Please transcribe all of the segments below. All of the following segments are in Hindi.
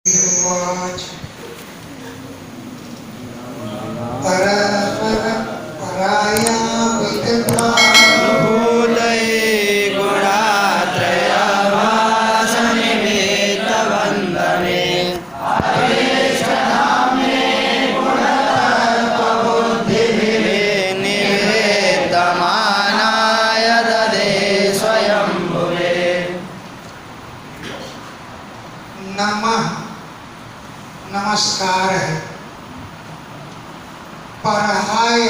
वाच पराया भूतये गुणात्रयभासनिमित्तवन्दने निवेद्यमानाय ददे स्वयंभुवे। नमः नमस्कार है। पराय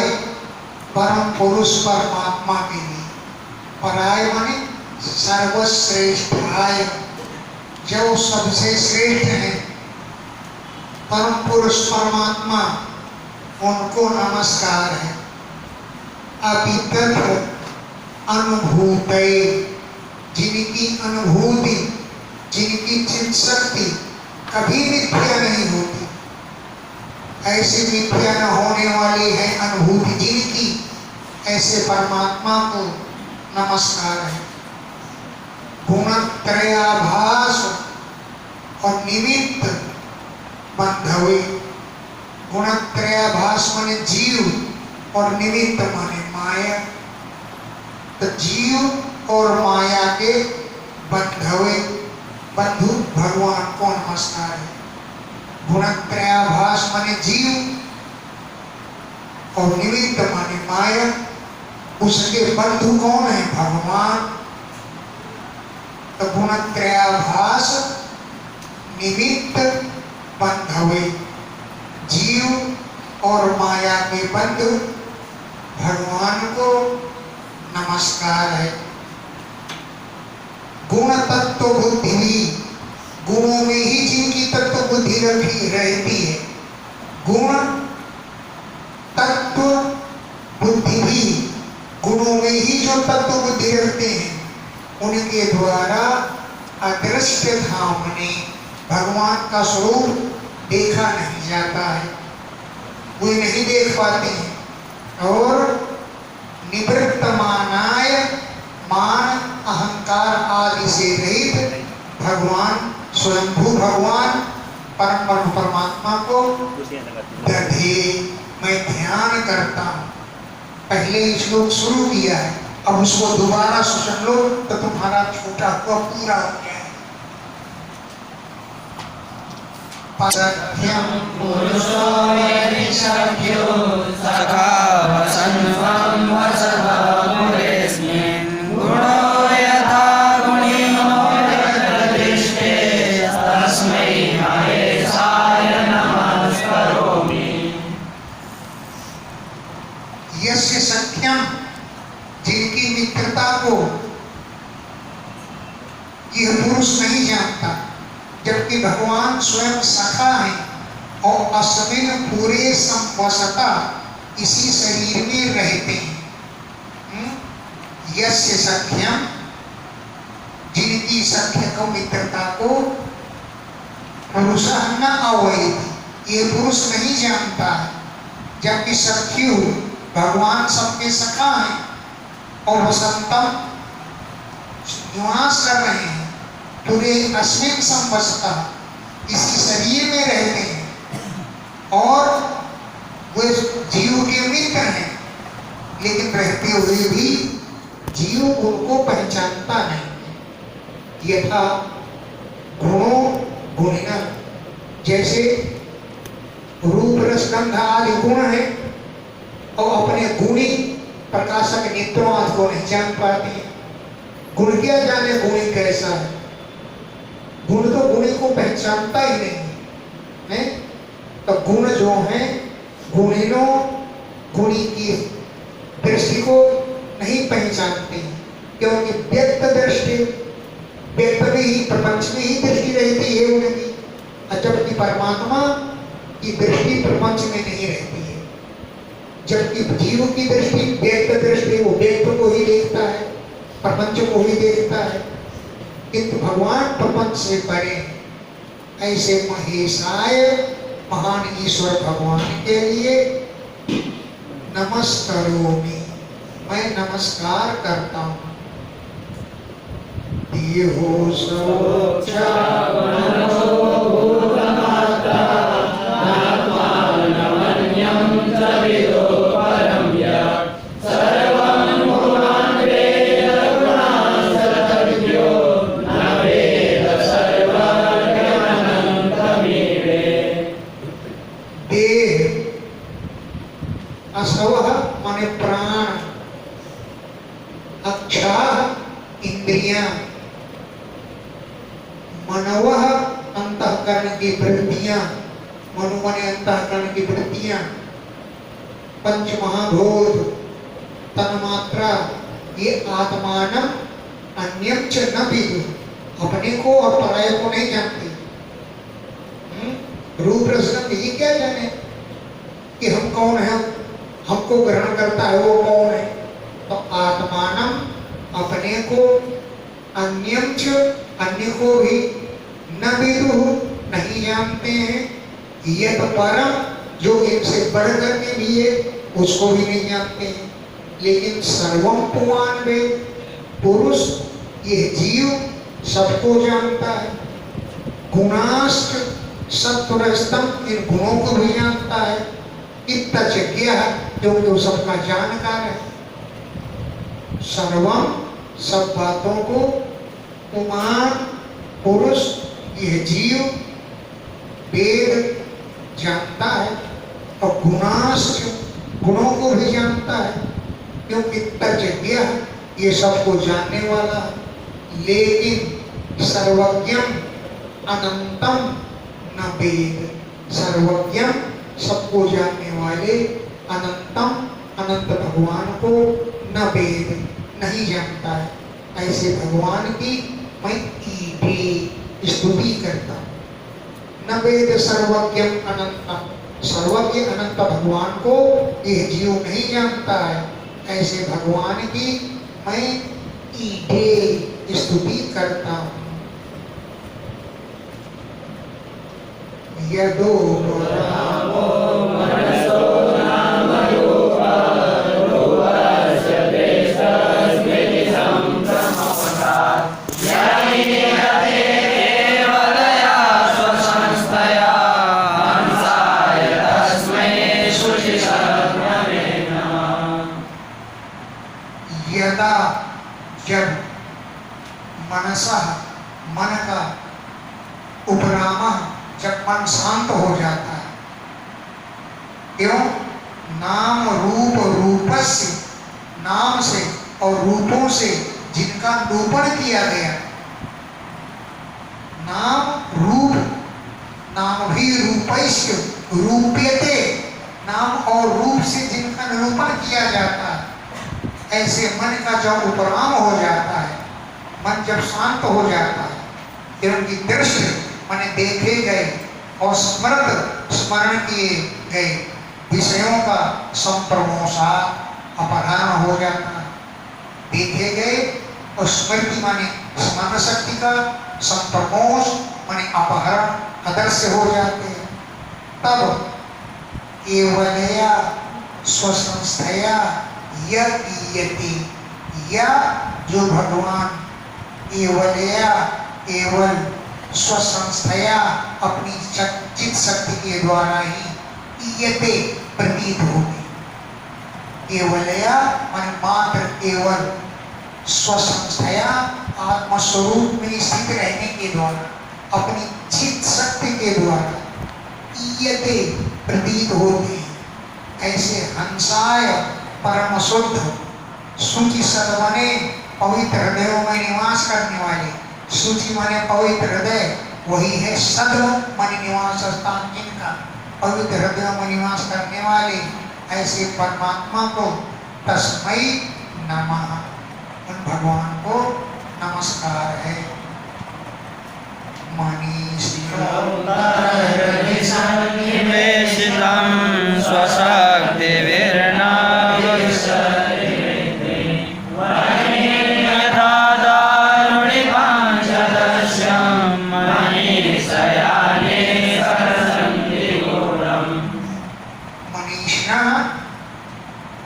परम पुरुष परमात्मा के लिए, पराय माने सर्वश्रेष्ठाय, जो सबसे श्रेष्ठ है, परम पुरुष परमात्मा, उनको नमस्कार है। अभितथ अनुभूतये, जिनकी अनुभूति, जिनकी चित्त शक्ति कभी मिथ्या नहीं होती, ऐसी मिथ्या न होने वाली है अनुभूति जिनकी, ऐसे परमात्मा को नमस्कार है। गुणत्रयाभास और निमित्त बंधवे, गुणत्रयाभास माने जीव और निमित्त माने माया, तो जीव और माया के बंधवे बंधु भगवान को नमस्कार है। गुणत्रयाभास माने जीव और निमित्त माने माया, उसके बंधु कौन है? भगवान। तो गुणत्रयाभास निमित्त बंधवे, जीव और माया के बंधु भगवान को नमस्कार है। गुण तत्व बुद्धि, गुणों में ही जिनकी तत्व बुद्धि रखी रहती है, गुण तत्व बुद्धि भी, गुणों में ही जो तत्व बुद्धि रखते हैं, उनके द्वारा अदृश्य धाम ने भगवान का स्वरूप देखा नहीं जाता है, वे नहीं देख पाते हैं। और निवृत्तमानाय, मान अहंकार आदि से रहित भगवान, स्वयंभू भगवान परम परमात्मा को दधे, मैं ध्यान करता हूँ। पहले श्लोक शुरू किया है, अब उसको दोबारा सुन लो तो तुम्हारा छोटा हुआ पूरा हो गया है। सत्यम पुरुषो वेदिशक्यो सखा वसन्तं वसवपुरेऽस्मिन् गुणो यथा गुणिनो यदृष्टे तस्मै महेशाय नमस्करोमि। यस्य सख्यम, जिनकी मित्रता को यह पुरुष नहीं जानता, जबकि भगवान स्वयं सखा है और अस्मिन पूरे संवसता, इसी शरीर में रहते हैं। यस्य सख्यम, जिनकी सख्य को मित्रता को पुरुष न अवैध, ये पुरुष नहीं जानता है, जबकि सख्यु भगवान सबके सखा है और वसंतम निवास कर रहे हैं, पूरे अस्मिन संवसता, इसी शरीर में रहते हैं और वे जीव के मित्र हैं, लेकिन रहते हुए भी जीव उनको पहचानता नहीं। यथा गुणों गुणिना, जैसे रूप रस गंध आदि गुण है और अपने गुणी प्रकाशक नेत्रों आदि को नहीं जान पाते। गुण क्या जाने गुणी कैसा है, गुण तो गुणी को पहचानता ही नहीं है। तो गुण जो है, गुणिनो गुणी की दृष्टि को नहीं पहचानते, क्योंकि व्यक्त दृष्टि, व्यक्त में ही, प्रपंच में ही दृष्टि रहती है उनकी, जबकि परमात्मा की दृष्टि प्रपंच में नहीं रहती है। जबकि जीव की दृष्टि व्यक्त दृष्टि, वो व्यक्त को ही देखता है, प्रपंच को ही देखता है, किंतु भगवान प्रपंच से परे। ऐसे महेशाय, महान ईश्वर भगवान के लिए नमस्करोमि, मैं नमस्कार करता हूँ। देहो अंतःकरण की वृत्तियां, मनोमन अंतःकरण की वृत्तियां, पंच महाभूत, तन्मात्रा, ये आत्मानम अन्यम च न विदु, अपने को और पराय को नहीं जानते। रूप रसगंध ये क्या जाने कि हम कौन है, हमको ग्रहण करता है वो कौन है। तो आत्मानम, अपने को, अन्यम च, अन्य को भी, न विदु, नहीं जानते हैं, ये तो परम, जो इनसे बढ़कर के भी है उसको भी नहीं जानते हैं। लेकिन सर्वम पुमान वेद, पुरुष ये जीव सबको जानता है। गुणाश्च सत्वरस्तम, इन गुणों को भी जानता है। इत्तज्ञ है, क्योंकि वो सबका जानकार है। सर्वम, सब बातों को, पुमान, पुरुष यह जीव वेद जानता है, और गुणाश्च, गुणों को भी जानता है, क्योंकि तज्ञ ये सबको जानने वाला है। लेकिन सर्वज्ञम अनंतम न वेद, सर्वज्ञम सबको जानने वाले, अनंतम अनंत भगवान को न वेद नहीं जानता है। ऐसे भगवान की मैं ईटे स्तुति करता हूँ। न वेद सर्वज्ञम अनंतम, सर्वज्ञ अनंत भगवान को यह जीव नहीं जानता है। ऐसे भगवान की मैं ईटे स्तुति करता हूँ। यदो यदा, जब मनसा, मन का, उपरामा, जब मन शांत हो जाता है, क्यों? नाम रूप रूपस्य, नाम से और रूपों से जिनका निरूपण किया गया, नाम रूप, नाम भी रूपैस्य रूप्यते, नाम और रूप से जिनका निरूपण किया जाता है, ऐसे मन का जब उपराम हो जाता है, मन जब शांत हो जाता है, फिर उनकी दृष्टि माने देखे गए और स्मरण किए गए विषयों का संप्रमोषा, अपहरण हो जाता है। देखे गए और स्मृति माने स्मरण शक्ति का, संप्रमोष माने अपहरण, अदृश्य हो जाते हैं। तब केवलया स्वसंस्थया यति, या जो भगवान केवलया, केवल स्वसंस्थया अपनी चित शक्ति के द्वारा ही ईयते प्रतीत होगी। केवलया मन मात्र, केवल, स्वसंस्थया आत्मस्वरूप में स्थित रहने के द्वारा, अपनी चित शक्ति के द्वारा ईयते प्रतीत होते हैं। ऐसे हंसाय परम शुद्ध शुचि सद्मने, पवित्र हृदयों में निवास करने वाले, शुचि माने पवित्र हृदय, वही है सद्म माने निवास स्थान जिनका, पवित्र हृदयों में निवास करने वाले ऐसे परमात्मा को तस्मै नमः, उन भगवान को नमस्कार है।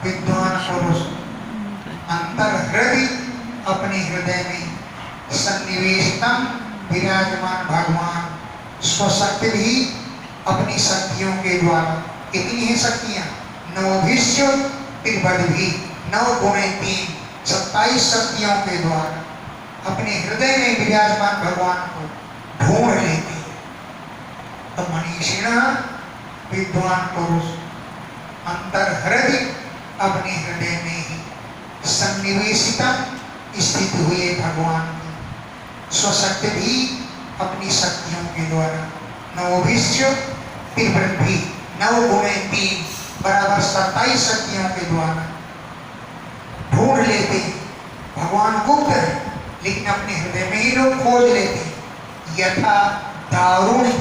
विद्वान पुरुष अंतर हृदय, अपने हृदय में सन्निवेशतम विराजमान भगवान स्वशक्ति भी अपनी शक्तियों के द्वारा, कितनी है शक्तियां? नवभिष्य भी, 9 गुणे 3, 27 शक्तियों के द्वारा अपने हृदय में विराजमान भगवान को ढूंढ लेते हैं। तो मनीषिण विद्वान पुरुष अंतर हृदय, अपने हृदय में ही सन्निवेशिता स्थित हुए भगवान की स्वशक्ति भी अपनी शक्तियों के द्वारा नवोभिष्य त्रिवृद्धि, नव गुणे 3 बराबर 27 शक्तियों के द्वारा ढूंढ लेते हैं। भगवान गुप्त है लेकिन अपने हृदय में ही लोग खोज लेते हैं। यथा दारुणी,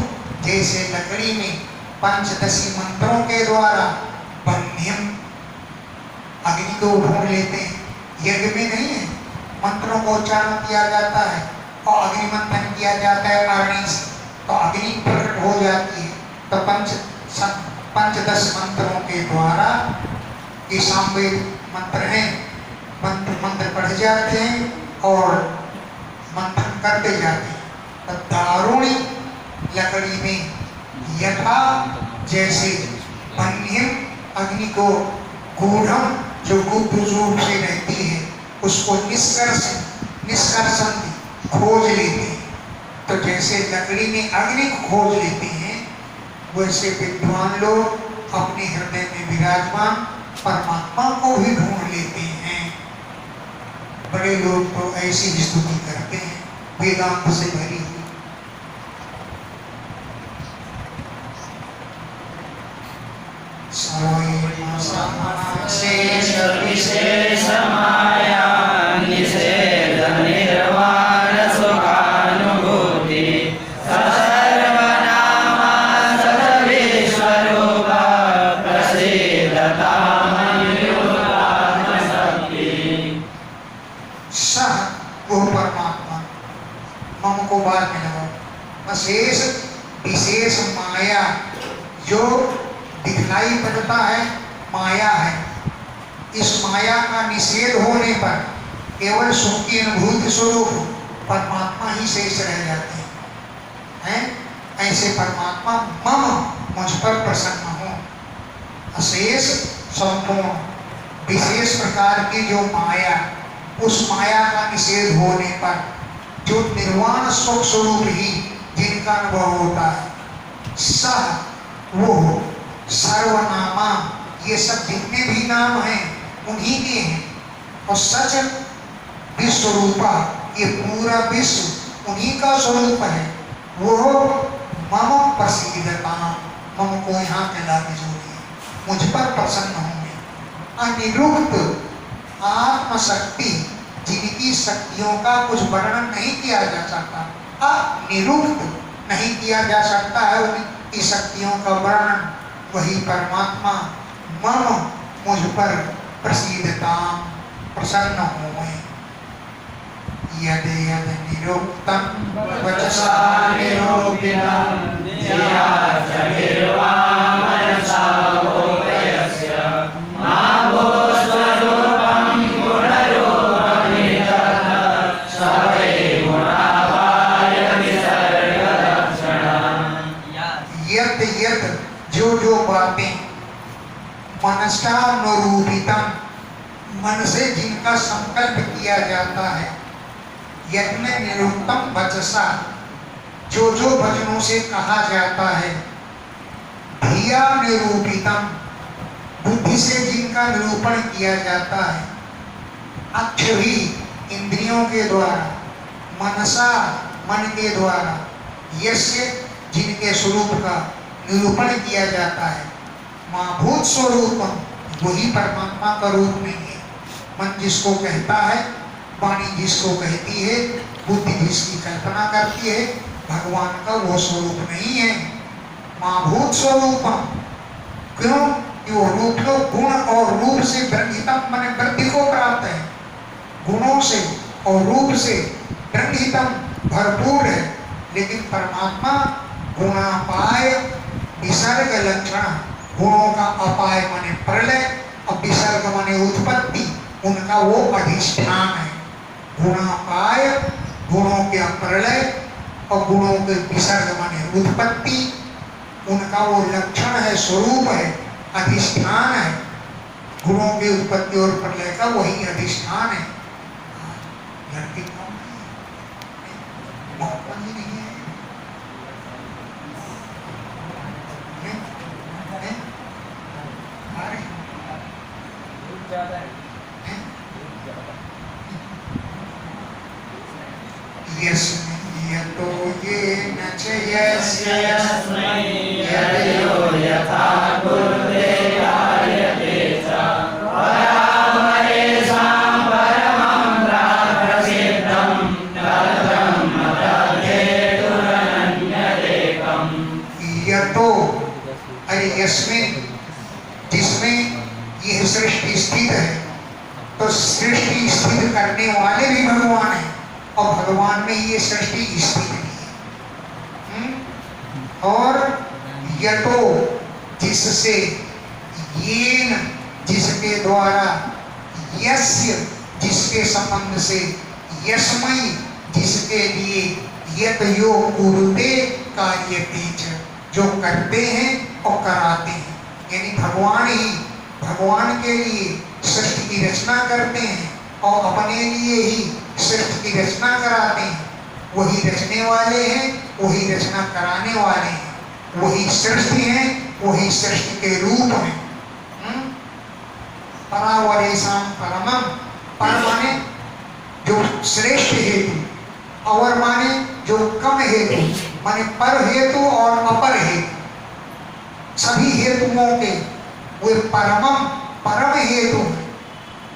जैसे लकड़ी में पंचदशी मंत्रों के द्वारा बन्ध्यम अग्नि को ढूंढ लेते हैं। यज्ञ में नहीं है, मंत्रों को उच्चारण किया जाता है और अग्नि मंथन किया जाता है अग्नि से, तो अग्नि प्रकट हो जाती है। तो पंचदश मंत्रों के द्वारा ये सामवेद मंत्र हैं, मंत्र पढ़ जाते हैं और मंथन करते जाते हैं। तो दारुणी लकड़ी में यथा, जैसे बन्ध्यम अग्नि को गूढ़म, जो गुप्त रूप से रहती है उसको निष्कर्षण खोज लेते हैं। तो जैसे लकड़ी में अग्नि को खोज लेते हैं, वैसे विद्वान लोग अपने हृदय में विराजमान परमात्मा को भी ढूंढ लेते हैं। बड़े लोग तो ऐसी ही स्तुति करते हैं वेदांत से भरी हुई। शेष विशेष माया निषेध निर्वाण सुखानुभूति सर्वनामा सर्वविश्वरूप प्रसीदता शक्ति। सह वो परमात्मा, मम को बाद में लगाओ। अशेष विशेष माया, जो दिखलाई पड़ता है माया है, इस माया का निषेध होने पर केवल सुख की अनुभूति स्वरूप परमात्मा ही शेष रह जाते हैं। ऐसे परमात्मा मम, मुझ पर प्रसन्न हो। अशेष संपूर्ण विशेष प्रकार की जो माया, उस माया का निषेध होने पर जो निर्वाण सुख स्वरूप ही जिनका अनुभव होता है, सह वो सर्वनामा, ये सब जितने भी नाम हैं उन्हीं के हैं। और सच विश्वरूपा, ये पूरा विश्व उन्हीं का स्वरूप है। वो मम प्रसीदता, मम को यहाँ पे लाके जोड़िए, मुझ पर प्रसन्न होंगे। अनिरुक्त आत्मशक्ति, जिनकी शक्तियों का कुछ वर्णन नहीं किया जा सकता, अनिरुक्त नहीं किया जा सकता है उनकी शक्तियों का वर्णन, वही परमात्मा मम, मुझ पर प्रसीदता, प्रसन्न हुए। यद यद निरुक्तम वचसा निरूपितं धिया च गिर्वा मनसा भूतयस्य माभो स्वरूपं गुणरूपमिदं सर्वे गुणावाय विसर्गलक्षणम्। यद यद, जो बातें मनसानुरूपितम, मन से जिनका संकल्प किया जाता है, यत्न निरुक्तम वचसा, जो वचनों से कहा जाता है, धिया निरूपितम, बुद्धि से जिनका निरूपण किया जाता है, अक्षभी, इंद्रियों के द्वारा, मनसा, मन के द्वारा, यस्य, जिनके स्वरूप का निरूपण किया जाता है, माभूत स्वरूपम, वही परमात्मा का रूप नहीं है। मन जिसको कहता है, वाणी जिसको कहती है, बुद्धि जिसकी कल्पना करती है, भगवान का वो स्वरूप नहीं है। माभूत स्वरूपम, क्यों? कि वो रूप तो गुण और रूप से ब्रह्मितम, माने वृद्धि को प्राप्त है, गुणों से और रूप से ब्रह्मितम भरपूर है। लेकिन परमात्मा गुणापाय विसर्ग लक्षण, गुणों का अपाय माने प्रलय और विसर्ग माने उत्पत्ति, उनका वो अधिष्ठान है। गुणापाय, गुणों के प्रलय और गुणों के विसर्ग माने उत्पत्ति, उनका वो लक्षण है, स्वरूप है, अधिष्ठान है। गुणों की उत्पत्ति और प्रलय का वही अधिष्ठान है। लड़की कौन है? मोहब्बत ही नहीं है। यतो ये न च यस्य कुरुते कार्यते च परामरेषां परमं प्रसिद्धं तद्ब्रह्म तद्धेतुरनन्यदेकम्। यतो अरे यस्मिन, जिसमें यह सृष्टि स्थित है, तो सृष्टि स्थित करने वाले भी भगवान हैं और भगवान में ये सृष्टि स्थित भी है। और यतो जिससे, येन जिसके द्वारा, यस्य जिसके संबंध से, यस्मै जिसके लिए, यत यो कुरुते कार्यते च जो करते हैं और कराते हैं, यानी भगवान ही भगवान के लिए सृष्टि की रचना करते हैं और अपने लिए ही सृष्टि की रचना कराते हैं। वही रचने वाले हैं, वही रचना कराने वाले हैं, वही सृष्टि हैं, वही सृष्टि के रूप हैं। परावरेषां परमं, पर माने जो श्रेष्ठ हेतु, अवर माने जो कम हेतु, माने पर हेतु और अपर हेतु, सभी हेतुओं के वे परमम परम हेतु,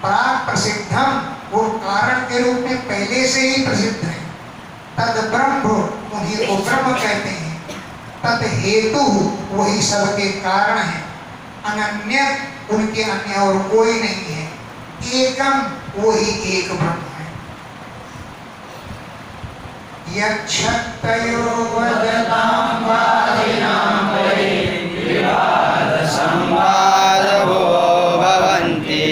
पराग प्रसिद्धम वो कारण के रूप में पहले से ही प्रसिद्ध है। तद ब्रह्म उन्हीं को ब्रह्म कहते हैं। तद हेतु वही सबके कारण है। अनन्य उनके अन्य और कोई नहीं है। एकम वही एक ब्रह्म है। यक्षतयो वदतां वादिनां वै विवाद संवादो भवन्ति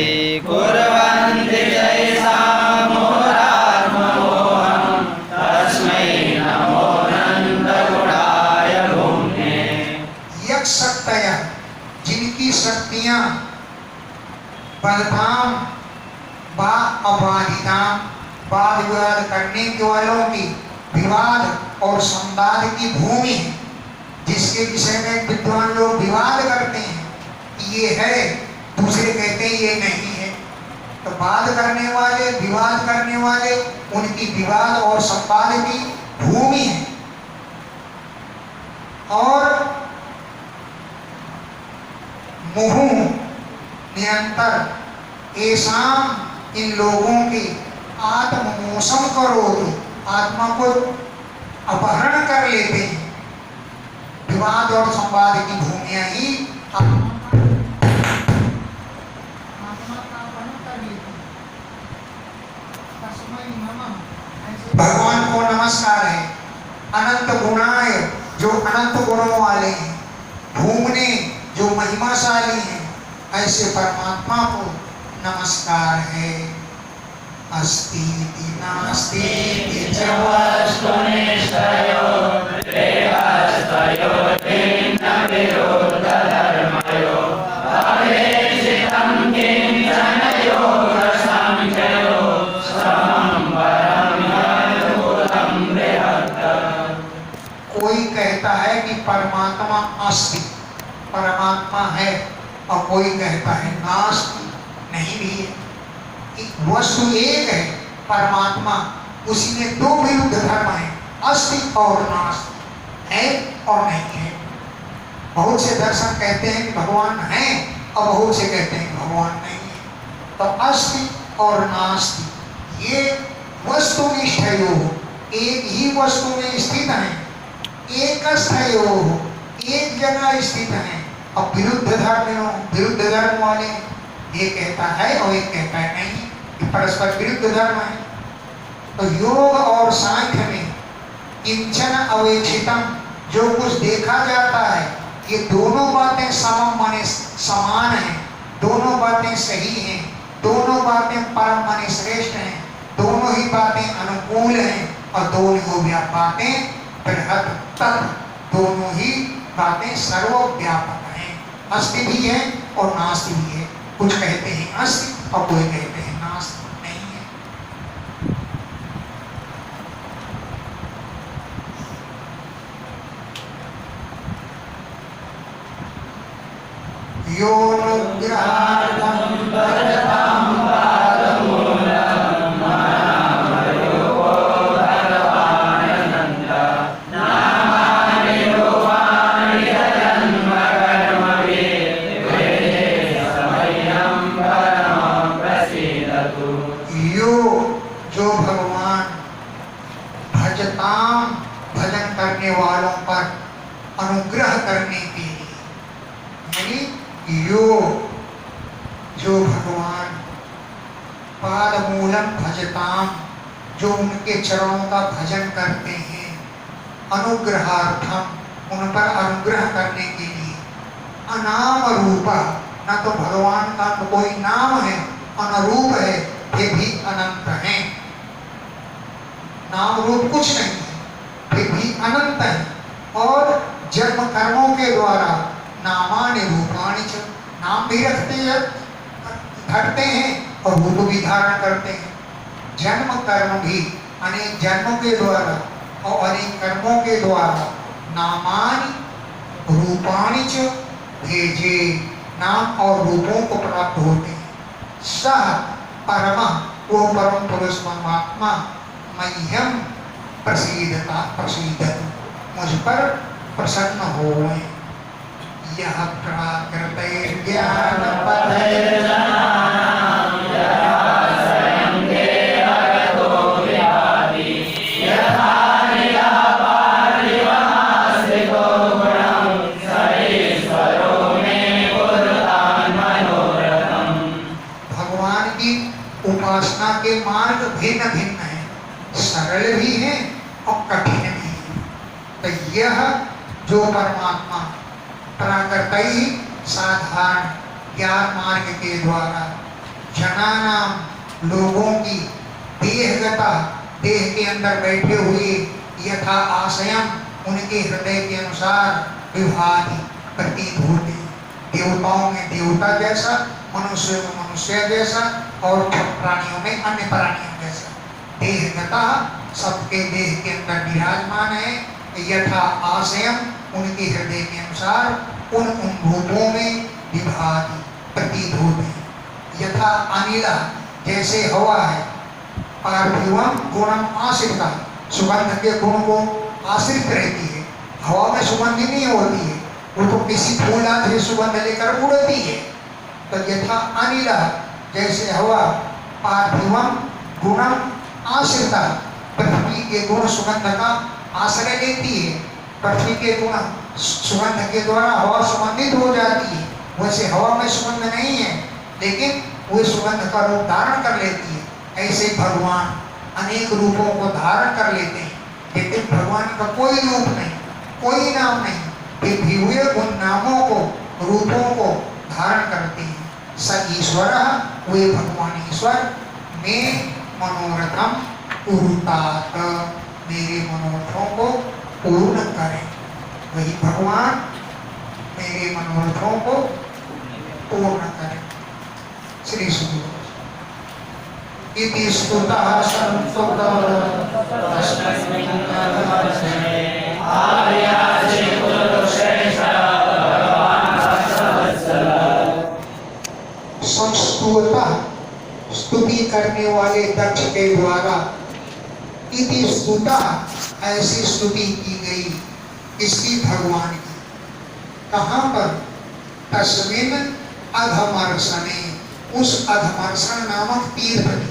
कुर्वन्ति जैसां मोरात्ममोहं तस्मै नमो नन्दगुणाय भूम्ने। यक्षतयः जिनकी शक्तियां बलधाम व अबाधितां वाद विवाद करने के वालों की विवाद और संवाद की भूमि है, जिसके विषय में विद्वान लोग विवाद करते हैं कि ये है, दूसरे कहते हैं ये नहीं है। तो वाद करने वाले, विवाद करने वाले, उनकी विवाद और संवाद की भूमि है। और मुहु निरंतर ऐसाम इन लोगों की आत्ममोसम करो, आत्मा को अपहरण कर लेते हैं। विवाद और संवाद की भूमियां ही आत्मा का अपहरण कर लेती हैं। तस्मै नमः, भगवान को नमस्कार है। अनंत गुणाय जो अनंत गुणों वाले हैं, भूमने जो महिमाशाली हैं, ऐसे परमात्मा को नमस्कार है। अस्तीति नास्तीति च वस्तुनिष्ठयो देहस्तयो भिन्न विरुद्धधर्मयो अवेशितं किञ्चन योगसंख्ययो समं परं अद्भुतं बृहत्। कोई कहता है कि परमात्मा अस्ति, परमात्मा है, और कोई कहता है नास्ति, नहीं भी है। वस्तु एक है परमात्मा, उसी में दो विरुद्ध धर्म है, अस्ति और नास्ति, है और नहीं है। बहुत से दर्शन कहते हैं कि भगवान है और बहुत से कहते हैं कि भगवान नहीं है। तो अस्ति और नास्ति ये वस्तुनिष्ठयो, एक ही वस्तु में स्थित है, एकस्थयो एक जगह स्थित है। और विरुद्ध धर्म वाले ये कहता है और एक कहता है नहीं, ये परस्पर विरुद्ध धर्म है। तो योग और सांख्य में किंचन अवेक्षितम जो कुछ देखा जाता है, ये दोनों बातें समम माने समान हैं, दोनों बातें सही हैं, दोनों बातें परम माने श्रेष्ठ हैं, दोनों ही बातें अनुकूल हैं और दोनों बातें बृहत तत्, दोनों ही बातें सर्वव्यापक हैं। अस्ति भी है और नास्ति भी है। कुछ कहते हैं अस्ति और कोई कहते हैं नास्ति नहीं है। यो अनुग्रहार्थं भजतां पादमूलं मनामरूपो भगवानन्द नामानि रूपाणि जन्मकर्मभिः करने के लिए, यानी योग, जो भगवान पाद मूलम भजताम, जो उनके चरणों का भजन करते हैं, अनुग्रहार्थम, उन पर अनुग्रह करने के लिए, अनाम रूपा, न तो भगवान का तो कोई नाम है, अनरूप है, ये भी अनंत है, नाम रूप कुछ नहीं है, फिर भी अनंत है, और जन्म कर्मों के द्वारा नामानि रूपाणि च, नाम भी घटते हैं और रूप भी धारण करते हैं। जन्म कर्म भी अनेक जन्मों के द्वारा और अनेक कर्मों के द्वारा नामानि रूपाणि च भेजे, नाम और रूपों को प्राप्त होते हैं। सह परमा, वो परम पुरुष परमात्मा, मह्यम प्रसीदत, मुझ पर प्रसन्न हो गए। यह प्राकृत ज्ञान उपासना के मार्ग भिन्न भिन्न है, सरल भी है और कठिन भी है। तो यह जो परमात्मा प्राकृतिक साधारण ज्ञान मार्ग के द्वारा जनानाम, लोगों की देहगता, देह के अंदर बैठे हुए यथा आशयम, उनके हृदय के अनुसार विभाति प्रतीत होते, देवताओं में देवता जैसा, मनुष्य में मनुष्य जैसा, और प्राणियों में अन्य प्राणियों जैसा देहगता सबके देह के अंदर विराजमान है। यथा आशयम, उनके हृदय के अनुसार उन रूपों में विभाति प्रतीत होते हैं। यथा अनिला, जैसे हवा है, पार्थिवम गुणम आश्रिता, सुगंध के गुण को आश्रित रहती है, हवा में सुगंध नहीं होती है, वो तो किसी फूल से सुगंध लेकर उड़ती है। तो यथा अनिला, जैसे हवा पार्थिवम गुणम आश्रिता, पृथ्वी के गुण सुगंध का आश्रय लेती है, पृथ्वी के गुण सुगंध के द्वारा हवा सुगंधित हो जाती है। वैसे हवा में सुगंध नहीं है, लेकिन वो सुगंध का रूप धारण कर लेती है। ऐसे भगवान अनेक रूपों को धारण कर लेते हैं, लेकिन भगवान का कोई रूप नहीं, कोई नाम नहीं, फिर भी हुए उन नामों को, रूपों को धारण करते हैं। स ईश्वर, वे भगवान ईश्वर, में मनोरथम पूर्णतात, मेरे मनोरथों को पूर्ण करें। वही भगवान मेरे मनोरथों को पूर्ण करें। श्री सुखदेव इति स्तुतः संस्तुतः संस्तुतः, स्तुति करने वाले दक्ष के द्वारा, इति स्तुतः, ऐसी स्तुति की गई इसकी भगवान की। कहाँ पर? तस्मिन अधमर्षणे, उस अधमर्षण नामक तीर्थ में,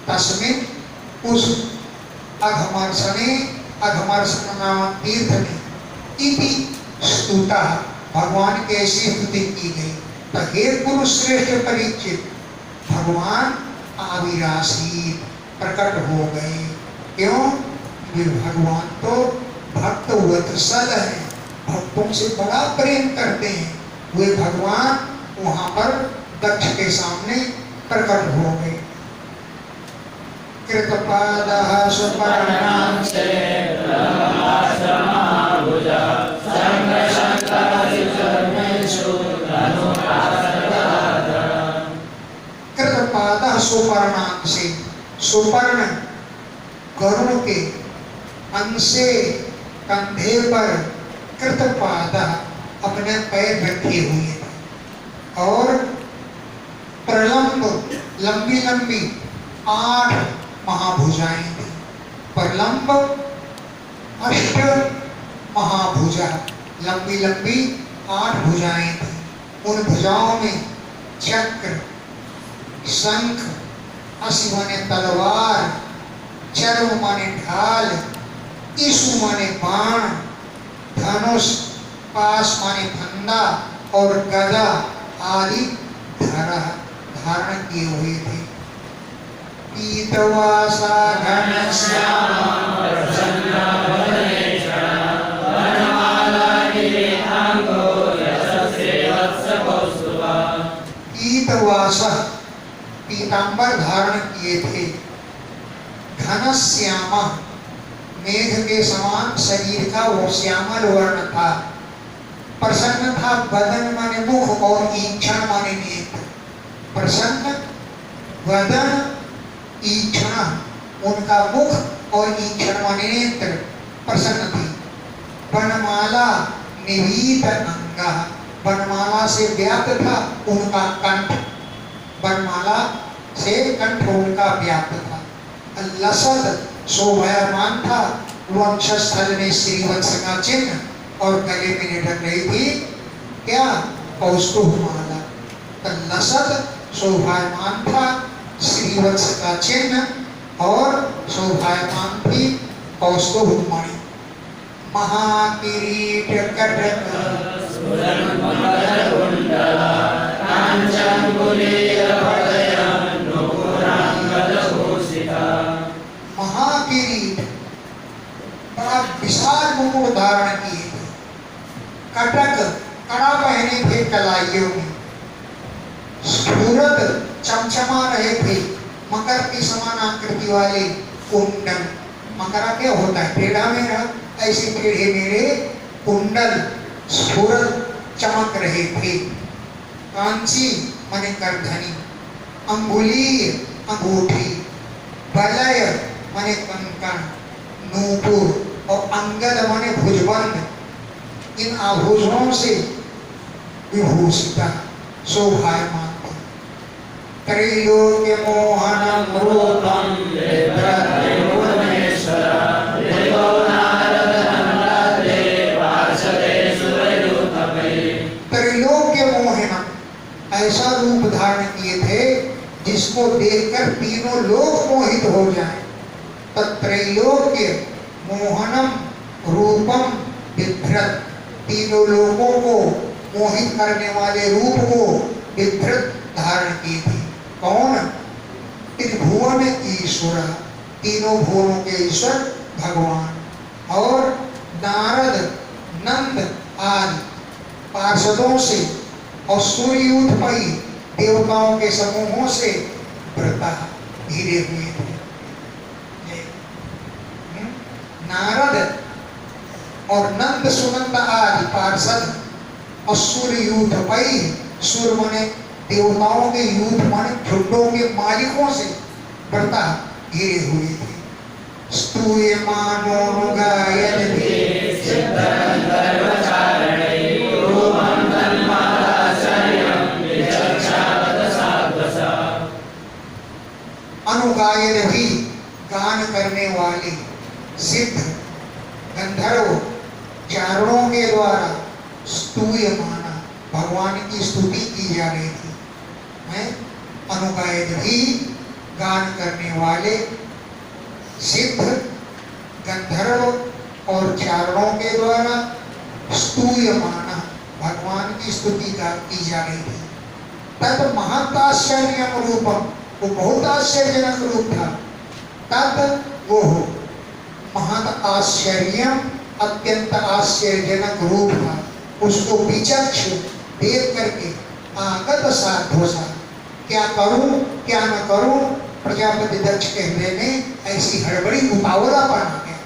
तस्मिन उस अधमर्षणे, अधमर्षण नामक तीर्थ में, इति स्तुतः, भगवान की ऐसी स्तुति की गई। तो हे गुरु श्रेष्ठ परीक्षित, भगवान आविरासीत, प्रकट हो गए। क्यों? वे भगवान तो भक्त वत्सल है, भक्तों से बड़ा प्रेम करते हैं। वे भगवान वहां पर दक्ष के सामने प्रकट हो गए। कृतपादः सुपर्णांसे कृतपादः सुपर्णांसे, सुपर्ण गरुड़ के अंशे, कंधे पर कृतपादः अपने पैर रखे हुए थे, और प्रलंब, लंबी लंबी 8 महाभुजाएं थी। प्रलंब 8 महाभुजा, लंबी लंबी 8 भुजाएं थी। उन भुजाओं में चक्र, शंख, असी माने तलवार, चरु माने ढाल, ईशु माने बाण, धनुष, पास माने फंदा और गदा आदि धारण किए हुए थे। पीतवासा घनश्यामा पीतवासः पीतांबर धारण किए थे। घनश्यामा मेघ के समान शरीर का वो श्यामल वर्ण था। प्रसन्न था बदन माने मुख और ईक्षण माने नेत्र। प्रसन्न बदन ईक्षण उनका मुख और ईक्षण माने नेत्र प्रसन्न थी। वनमाला निवीत अंगा वनमाला से व्याप्त था उनका कंठ। वनमाला से कंठ उनका व्याप्त था। लसद शोभायमान था। वक्षस्थल में श्रीवत्स का चिन्ह और गले में लटक रही थी क्या कौस्तुभमाला। लसद शोभायमान था श्रीवत्स का चिन्ह और शोभायमान थी कौस्तुभमणि। महाकिरीट कटक महाकिरीट बड़ा विशाल मुकुट धारण किए थे। कटक कड़ा पहने थे कलाइयों में। स्फुरद चमचमा रहे थे मकर की समान आकृति वाले कुंडल। मकरा क्या होता है टेढ़ा मेढ़ा, ऐसे टेढ़े मेढ़े कुंडल स्फुरद चमक रहे थे। कांची माने करधनी, अंगुली अंगूठी, वलय माने कंकण, नूपुर और अंगद माने भुजबंद। इन आभूषणों से विभूषिता शोभायमान थी। त्रैलोक्य मोहनम रूपम त्रैलोक्य मोहनम ऐसा रूप धारण किए थे जिसको देखकर तीनों लोग मोहित हो जाएं। त्रैलोक्य मोहनम रूपम बिभ्रत तीनों लोगों को मोहित करने वाले रूप को बिभ्रत धारण की थी। कौन? त्रिभुवन ईश्वर तीनों भुवनों के ईश्वर भगवान और नारद नंद आदि पार्षदों से और सूर्योत्पयी देवताओं के समूहों से व्रता घिरे हुए थे। नारद और नंद सुनंद आदि पार्षद और सूर्योत्पयी सूर्य माने देवताओं के यूथ माने झुंडों के मालिकों से व्रता घिरे हुए थे। स्तूयमानो गायन अनुगायन भी गान करने वाले सिद्ध गंधर्व चारणों के द्वारा स्तूयमाना भगवान की स्तुति की जा रही थी। मैं अनुगायन भी गान करने वाले सिद्ध गंधर्व और चारणों के द्वारा स्तूयमाना भगवान की स्तुति की जा रही थी। तद महताश्चर्य रूपम वो बहुत आश्चर्यजनक रूप था। तद वो महत आश्चर्य अत्यंत आश्चर्यजनक रूप था। उसको विचक्ष देख करके आगत साधोसा क्या करूं क्या न करूं प्रजापति दक्ष के हृदय में ऐसी हड़बड़ी उतावलापन आ गया।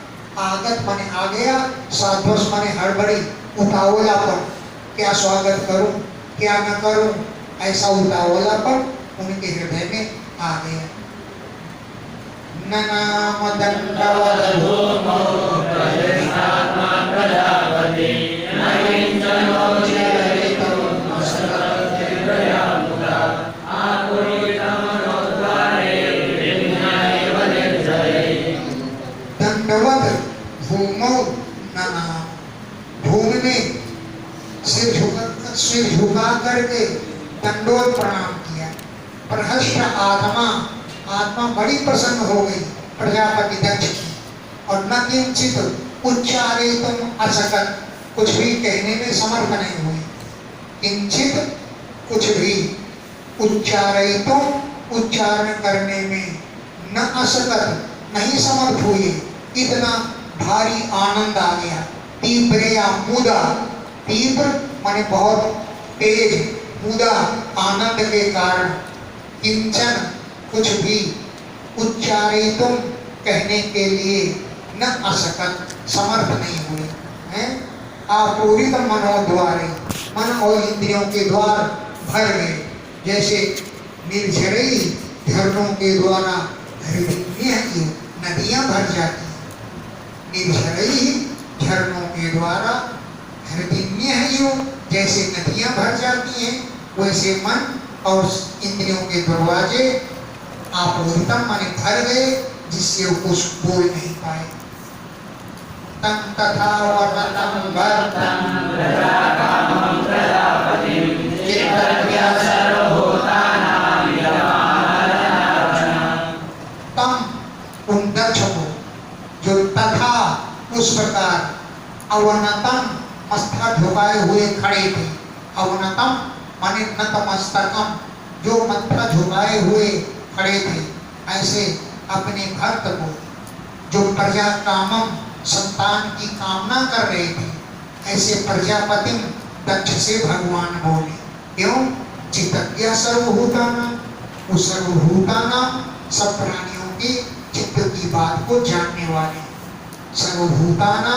आगत माने आ गया, साधोस माने हड़बड़ी उतावलापन। क्या स्वागत करूं क्या न करूं ऐसा उतावलापन उनके हृदय में आ गया। ननाम दंडवत दंडवत भूमौ ननाम भूमि में सिर झुका करके दंडोत प्रणाम किया। प्रहस्त आत्मा बड़ी प्रसन्न हो गई प्रजापति दक्ष की और न किंचित उच्चारितुम असकत कुछ भी कहने में समर्थ नहीं हुए। किंचित कुछ भी उच्चारयितुम उच्चारण करने में न असकत नहीं समर्थ हुए। इतना भारी आनंद आ गया। तीव्र या मुदा, तीव्र माने बहुत तेज, मुदा आनंद के कारण, किंचन कुछ भी, उच्चारितुम कहने के लिए, न असकत समर्थ नहीं हुए हैं। आपूरित मनोद्वारे, मन और इंद्रियों के द्वार भर गए। जैसे निर्झरई झरनों के द्वारा नदियां भर जाती हैं। निर्झरई झरनों के द्वारा हृदय जैसे नदियां भर जाती हैं, वैसे मन और इंद्रियों के दरवाजे आपूरितम माने भर गए, जिससे वो कुछ बोल नहीं पाए। तम तथा वर्तम वर्तम प्रजाकामं प्रजापतिं चित्तज्ञ सर्वभूतानां यमानर्चनम्। तम उन दक्ष को, जो तथा उस प्रकार, अवनतम मस्तक झुकाए हुए खड़े थे। अवनतम माने नतमस्तकम, जो मस्तक झुकाए हुए खड़े थे, ऐसे अपने भक्त को, जो प्रजा कामम संतान की कामना कर रहे थे, ऐसे प्रजापति दक्ष से भगवान बोले। क्यों? चित्तज्ञ सर्वभूताना, उस सर्वभूताना सब प्राणियों के चित्त की बात को जानने वाले। सर्वभूताना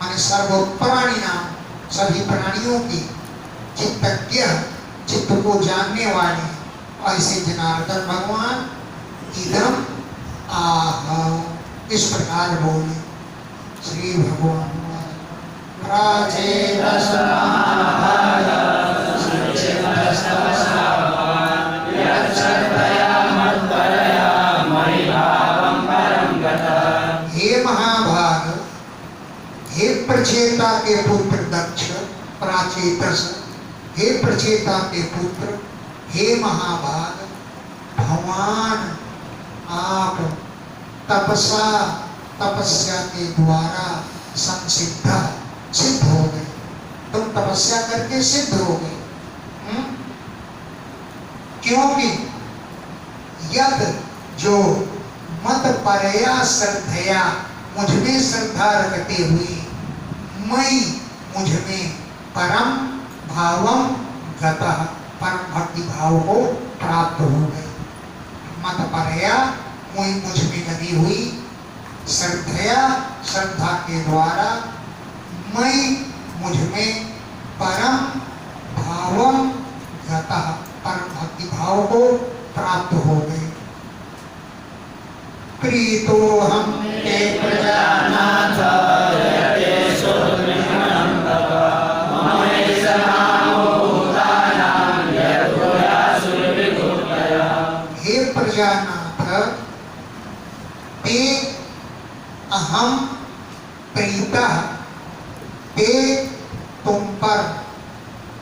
माने सर्व प्राणी नाम, सभी प्राणियों की, चित्तज्ञ चित्त को जानने वाले, ऐसे जनार्दन भगवान इदम आह इस प्रकार बोले। श्री भगवान हे महाभाग, हे प्रचेता के पुत्र दक्ष, प्राचेतस, हे प्रचेता के पुत्र, हे महाभाग, भगवान आप तपस्या के द्वारा संसिद्ध सिद्ध हो गए। तुम तपस्या करके सिद्ध हो गए। क्योंकि यद जो मत परया श्रद्धया, मुझमें श्रद्धा रखते हुए, मई मुझमें परम भावम गतः, परम भक्ति भाव को प्राप्त हो गए। मत परया मुझमें लगी हुई, श्रद्धया श्रद्धा के द्वारा, मई मुझमें परम भावम गतः, परम भक्ति भाव को प्राप्त हो गए। प्रीतो हम ते प्रजानाथ यतेषु निर्मलं तप ममेष नामो भूतानां यद्भूयासु विभूतयः। हे प्रजानाथ, ते अहम प्रीतः, ते तुम पर,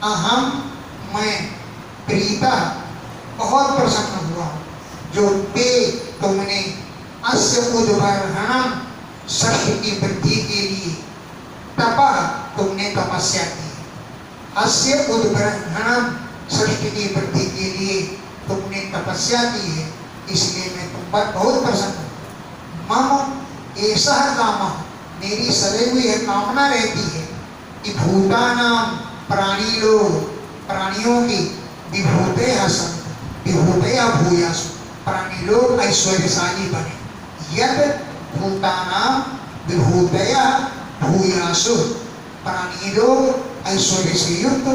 अहम मैं, प्रीतः बहुत प्रसन्न हुआ, जो ते तुमने अस्य उद्बर्हणम षष्ठ की वृद्धि के लिए, तपः तुमने तपस्या की, अस्य उद्बर्हणम षष्ठ की वृद्धि के लिए तुमने तपस्या की है, इसलिए मैं तुम पर बहुत प्रसन्न हूँ। मम ऐसा काम, मेरी सदैव यह कामना रहती है कि भूतानाम प्राणी लोग, प्राणियों की, विभूतयः सन्तु, विभूतयः भूयासु, प्राणी लोग ऐश्वर्यशाली बने। यद भूतानाम विभूतयः भूयासु, प्राणी लोग ऐश्वर्य से युक्त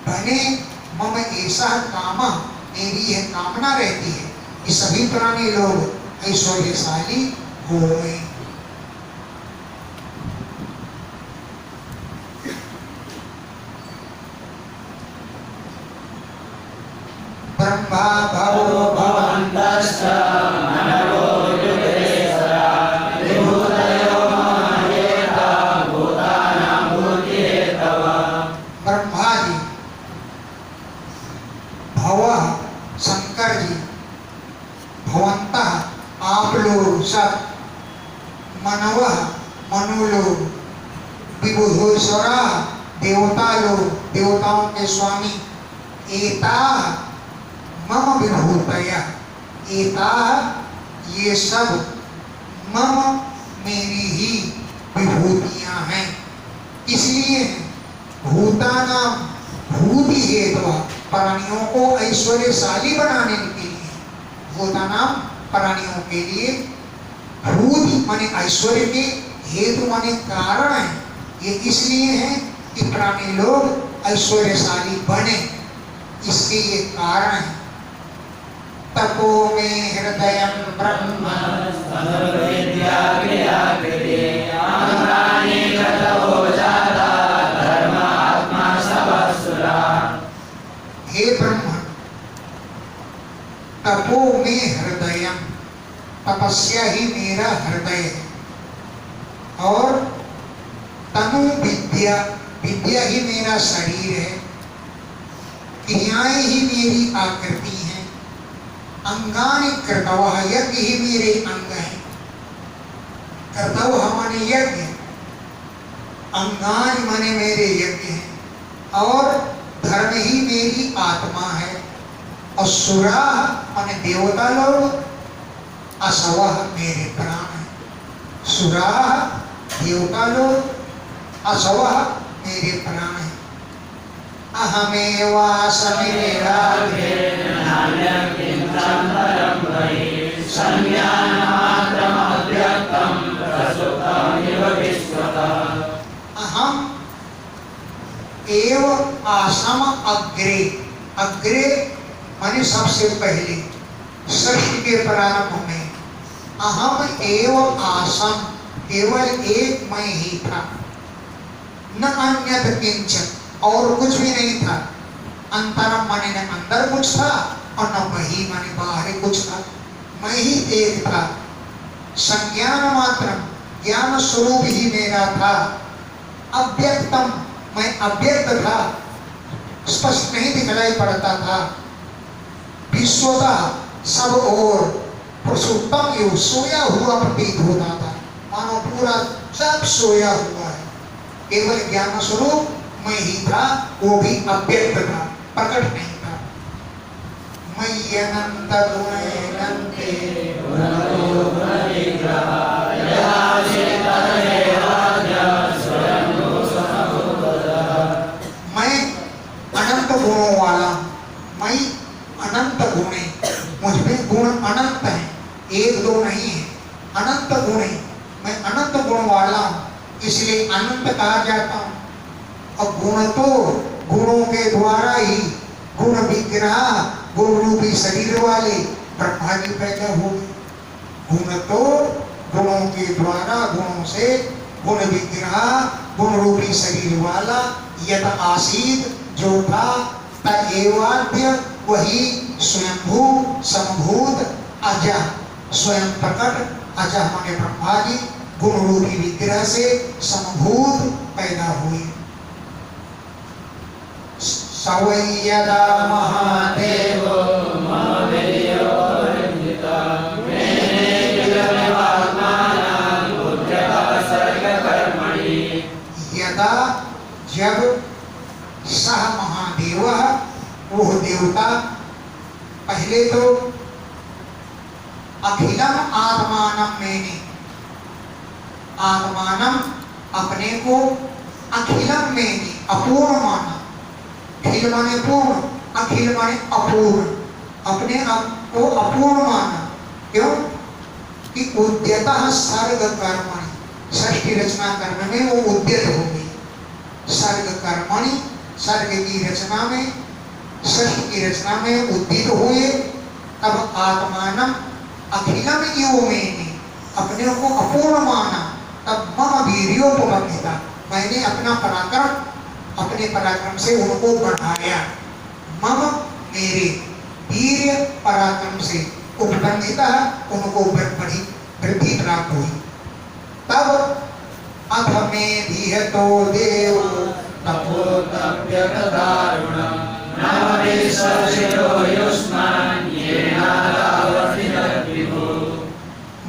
बने। मम ऐसा काम, मेरी यह कामना रहती है कि सभी प्राणी लोग ऐश्वर्यशाली हों। ब्रह्मा भवो भवन्तश्च मनवो युगेश्वरा विभूतयो महेता भूतानां भूतिहेतव। ब्रह्मा जी, भव शंकर जी, भवंतः आप लोग सब, मनवः मनु लोग, विबुधेश्वरा देवताओं के स्वामी, एता मम विभूतय, एता ये सब मम मेरी ही विभूतियां हैं। इसलिए भूतानां भूति हेतु, प्राणियों को ऐश्वर्यशाली बनाने के लिए, भूतानां प्राणियों के लिए, भूति माने ऐश्वर्य के, हेतु माने कारण है। ये इसलिए है कि प्राणी लोग ऐश्वर्यशाली बने, इसके ये कारण है। तपो में हृदय ब्रह्म हे ब्रह्म, तपो में हृदय, तपस्या ही मेरा हृदय है, और तनु विद्या, विद्या ही मेरा शरीर है, क्रियाएं ही मेरी आकृति है, अंगानि कर्तवः, यज्ञ ही मेरे अंग है। कर्तवः माने यज्ञ, अंगानि माने मेरे यज्ञ है, और धर्म ही मेरी आत्मा है। असुरा माने देवता लोग, असवः मेरे प्राण है। सुरा देवता लोग, असवः मेरे प्राण है। अहम एव आसम अग्रे, अग्रे माने सबसे पहले, सृष्टि के प्रारंभ में अहम एव आसम, केवल एक मैं ही था, न अन्यत किंचन, और कुछ भी नहीं था। अंतरम माने न अंदर कुछ था, और न बही माने बाहर कुछ था, मैं ही एक था। संज्ञान मात्र, ज्ञान स्वरूप ही मेरा था। अव्यक्तम, मैं अव्यक्त था, स्पष्ट नहीं दिखलाई पड़ता था। विश्वतः, सब ओर, प्रसुप्तम एवं सोया हुआ प्रतीत होता था, मानो पूरा सब सोया हुआ है। केवल ज्ञान स्वरूप मैं ही था, वो भी अव्यक्त था, प्रकट नहीं था। मयि अनंत गुणैनन्ते मैं अनंत गुणों वाला, मैं अनंत गुणे, मुझ में गुण अनंत है, एक दो नहीं है, अनंत गुणे, मैं अनंत गुण वाला हूँ, इसलिए अनंत कहा जाता हूँ। और गुण तो गुणों के द्वारा ही, गुण विग्रह, गुण रूपी शरीर वाले ब्रह्मा जी पैदा हुए। गुण तो गुणों के द्वारा, गुणों से गुण विग्रह, गुण रूपी शरीर वाला, यत आसीत जो था, तदेवाद्य वही स्वयंभू समभूत अजः, स्वयं प्रकट, अजः माने ब्रह्मा जी गुण रूपी विग्रह से समभूत पैदा हुए। सवै यदा महादेवो यदा, जब सह महादेव, वो देवता, पहले तो अखिलम आत्मानम, मैंने आत्मानम अपने को, अखिलम मैंने अपूर्ण माना, अखिल माने पूर्ण, अखिल माने अपूर्ण, अपने आप को अपूर्ण माना। क्यों कि उद्यतः सर्ग कर्मणि, षष्ठी रचना कर्म में वो उद्यत हो गई। सर्ग कर्मणि, सर्ग की रचना में, षष्ठी की रचना में उद्दित हुए। तब आत्मानम अखिलम यो मैंने अपने को अपूर्ण माना। तब मम वीर्योपबंधिता, मैंने अपना पराक्रम, अपने पराक्रम से उनको बढ़ाया। मम मेरे, वीर्य पराक्रम से, उपबंधिता उनको बड़ी वृद्धि प्राप्त हुई। तब अथ में धीयतो देव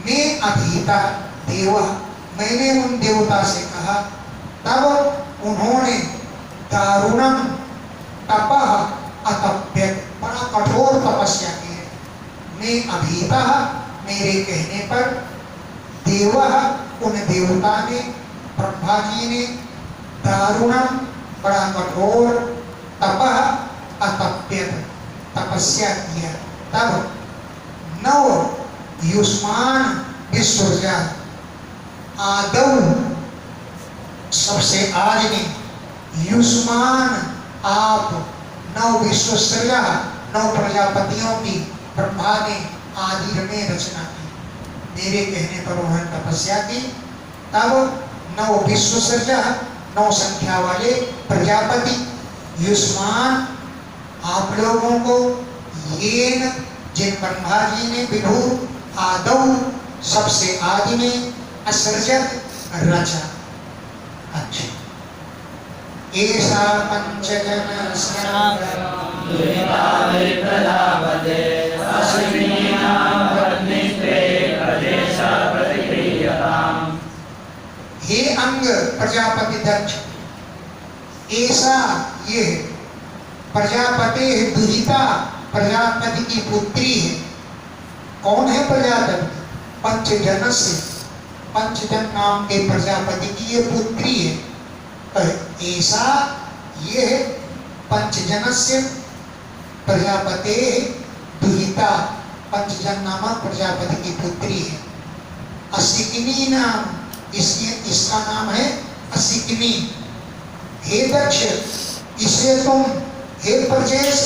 मैं अधीता देव, मैंने उन देवता से कहा। तब उन्होंने दारुणम तपस्या की है। मैं अभीता, मेरे कहने पर, देवः, उन देवता ने, ब्रह्मा जी ने, दारुणम, बड़ा कठोर, तपः, अतप्यत, तपस्या किया। तब नव युष्मान विश्वजा, आदौ, सबसे आज ने, युष्मान, आप, नव विश्वसर्या, नव प्रजापतियों की ब्रह्मा ने आदि में रचना की। मेरे कहने पर उन्होंने तपस्या की। तब नव विश्वसर्या, नौ संख्या वाले प्रजापति, युष्मान, आप लोगों को, येन, जिन ब्रह्मा जी ने, विभु, आदौ, सबसे आदि में, असर्जत, रचा। अच्छा, ऐसा पंचजन हे अंग प्रजापति दक्ष, ऐसा ये प्रजापति दुहिता, प्रजापति की पुत्री है। कौन है प्रजापति? पंचजन से, पंचजन नाम के प्रजापति की ये पुत्री है। तो ऐसा ये पंचजन से प्रजापति दुहिता, पंचजन नामक प्रजापति की पुत्री है। असिकिनी नाम, इसका नाम है असिकिनी। हे दक्ष, इसे तुम, हे प्रजेश,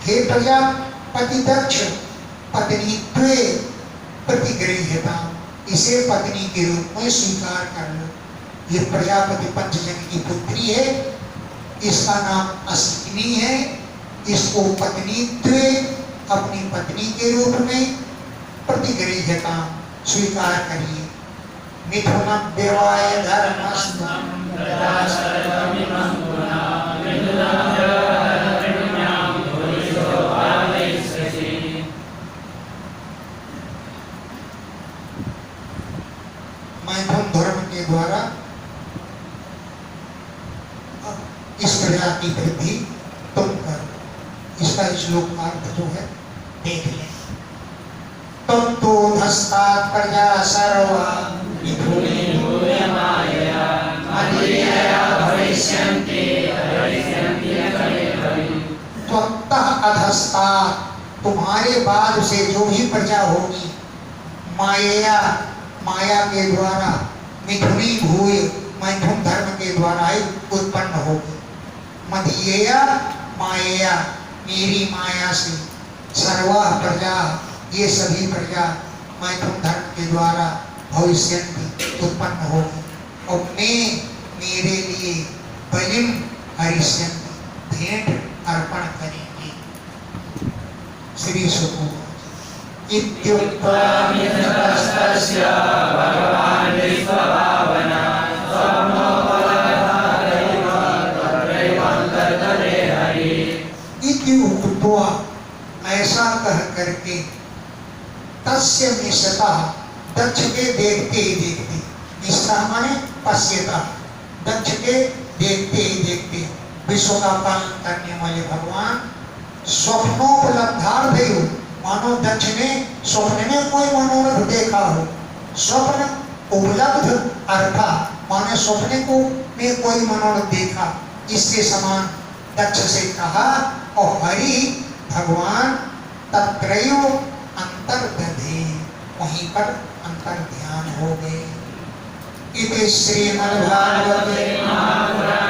हे प्रजापति दक्ष, पत्नीत्वे प्रतिगृह्यता, इसे पत्नी के रूप में स्वीकार कर लो। ये प्रजापति पंचजन की पुत्री है, इसका नाम असिकिनी है। इसको पत्नीत्वे, अपनी पत्नी के रूप में, प्रतिगृह्यता, स्वीकार करिए। मिथुनम देवाय धर्मस्तम मैथुन धर्म के द्वारा इस प्रजा की वृद्धि तुम करो। इसका श्लोक का अर्थ जो है देख लें। तुम तो धस्तात् प्रजा सर्वा त्वत्तः अधस्तात्, तुम्हारे बाद से जो भी प्रजा होगी, माया, माया के द्वारा, मिथुनी भूय, मैथुन धर्म के द्वारा ही उत्पन्न होगी। मदीया माया, मेरी माया से, सर्वा प्रजा, ये सभी प्रजा मैथुन धर्म के द्वारा भविष्य उत्पन्न होगी। और मैं, मेरे लिए बलिम हरिष्यन्ति, भेंट अर्पण करेंगे। श्री सुकूल ऐसा कह करके तस्य निशता, दक्ष के देखते ही देखते, निष्ठा माने पश्यता, दक्ष के देखते ही देखते विश्व का पालन करने वाले भगवान स्वप्नोपलब्धार्थ, मानो दक्ष ने स्वप्न में कोई मनोरथ देखा हो। स्वप्न उपलब्ध अर्था, माने स्वप्न को में कोई मनोरथ देखा, इसके समान दक्ष से कहा। और हरि भगवान तत्रैव अंतर्दधे, वहीं पर अंतर ध्यान हो गए। इति श्रीमद्भागवते महापुराणे